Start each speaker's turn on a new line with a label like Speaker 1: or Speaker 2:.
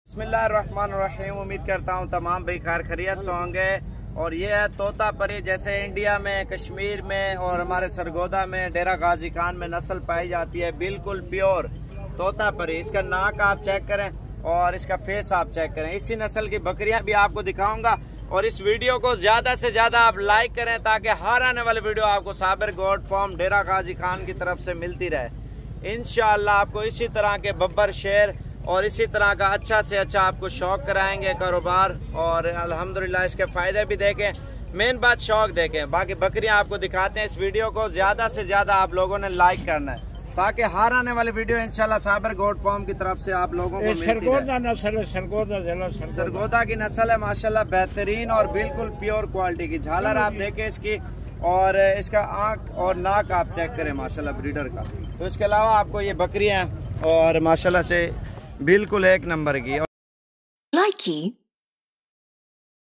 Speaker 1: बिस्मिल्लाहिर्रहमानिर्रहीम। उम्मीद करता हूँ तमाम भाई खैर खैरियत से होंगे। और ये है तोता परी, जैसे इंडिया में, कश्मीर में और हमारे सरगोदा में, डेरा गाजी खान में नस्ल पाई जाती है, बिल्कुल प्योर तोता परी। इसका नाक आप चेक करें और इसका फेस आप चेक करें। इसी नस्ल की बकरियां भी आपको दिखाऊंगा और इस वीडियो को ज़्यादा से ज़्यादा आप लाइक करें ताकि हर आने वाली वीडियो आपको साबिर गोट फार्म डेरा गाजी खान की तरफ से मिलती रहे। इंशाअल्लाह आपको इसी तरह के बब्बर शेर और इसी तरह का अच्छा से अच्छा आपको शौक कराएंगे कारोबार, और अल्हम्दुलिल्लाह इसके फ़ायदे भी देखें। मेन बात शौक देखें, बाकी बकरियां आपको दिखाते हैं। इस वीडियो को ज़्यादा से ज़्यादा आप लोगों ने लाइक करना है ताकि हर आने वाली वीडियो इंशाल्लाह साबिर गोट फार्म की तरफ से आप लोगों को सरगोदा की नस्ल है माशाल्लाह, बेहतरीन और बिल्कुल प्योर क्वालिटी की। झालर आप देखें इसकी, और इसका आँख और नाक आप चेक करें माशाल्लाह ब्रीडर का। तो इसके अलावा आपको ये बकरियाँ और माशाल्लाह से बिल्कुल एक नंबर की।